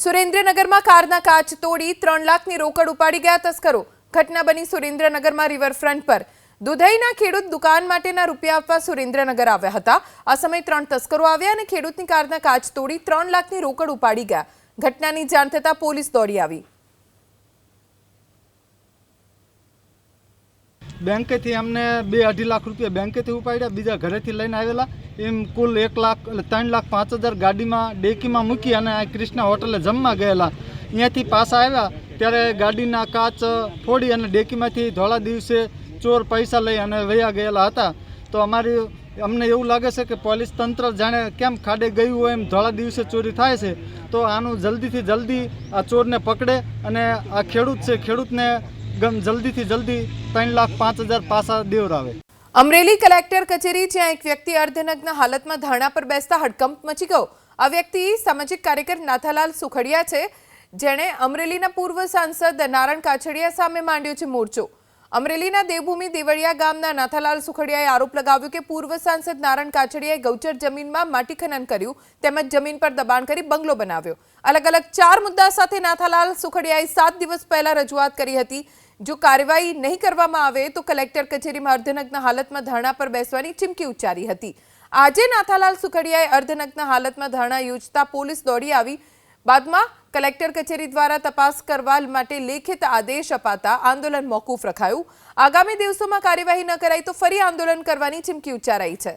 સુરેન્દ્રનગરમાં કારના કાચ તોડી 3 લાખની રોકડ ઉપાડી ગયા તસ્કરો। ઘટના બની સુરેન્દ્રનગરમાં રિવરફ્રન્ટ પર। દુધઈના ખેડૂત દુકાન માટેના રૂપિયા આપવા સુરેન્દ્રનગર આવ્યા હતા। આ સમયે 3 તસ્કરો આવ્યા અને ખેડૂતની કારના કાચ તોડી 3 લાખની રોકડ ઉપાડી ગયા। ઘટનાની જાણ થતાં પોલીસ દોડી આવી। બેંકેથી અમને 2-2.5 લાખ રૂપિયા બેંકેથી ઉપાડ્યા, બીજા ઘરેથી લઈને આવેલા। એમ કુલ 1,03,05,000 ગાડીમાં ડેકીમાં મૂકી અને આ કૃષ્ણા હોટલે જમવા ગયેલા। અહીંયાથી પાછા આવ્યા ત્યારે ગાડીના કાચ ફોડી અને ડેકીમાંથી ધોળા દિવસે ચોર પૈસા લઈ અને વયા ગયેલા હતા। તો અમને એવું લાગે છે કે પોલીસ તંત્ર જાણે કેમ ખાડે ગયું હોય એમ ધોળા દિવસે ચોરી થાય છે। તો આનું જલ્દીથી જલ્દી આ ચોરને પકડે અને આ ખેડૂત છે, ખેડૂતને જલ્દીથી જલ્દી 3,05,000 પાછા દેવરાવે। અમરેલી કલેક્ટર કચેરી જ્યાં એક વ્યક્તિ અર્ધનગ્ન હાલતમાં ધરણા પર બેસતા હડકંપ મચી ગયો। આ વ્યક્તિ સામાજિક કાર્યકર નાથાલાલ સુખડિયા છે, જેણે અમરેલીના પૂર્વ સાંસદ નારણ કાછડિયા સામે માંડ્યો છે મોરચો। અમરેલીના દેવભૂમિ દેવળિયા ગામના નાથાલાલ સુખડિયાએ આરોપ લગાવ્યો કે પૂર્વ સાંસદ નારણ કાછડિયાએ ગૌચર જમીનમાં માટી ખનન કર્યું તેમજ જમીન પર દબાણ કરી બંગલો બનાવ્યો। અલગ અલગ 4 મુદ્દા સાથે નાથાલાલ સુખડિયાએ 7 દિવસ પહેલા રજૂઆત કરી હતી। જો કાર્યવાહી નહીં કરવામાં આવે તો કલેક્ટર કચેરીમાં અર્ધનગ્ન હાલતમાં ધરણા પર બેસવાની ચીમકી ઉચ્ચારી હતી। આજે નાથાલાલ સુખડિયાએ અર્ધનગ્ન હાલતમાં ધરણા યોજતા પોલીસ દોડી આવી। બાદમાં કલેક્ટર કચેરી દ્વારા તપાસ કરવા માટે લેખિત આદેશ અપાતા આંદોલન મોકૂફ રખાયું। આગામી દિવસોમાં કાર્યવાહી ન કરાય તો ફરી આંદોલન કરવાની ચીમકી ઉચ્ચારાઈ છે।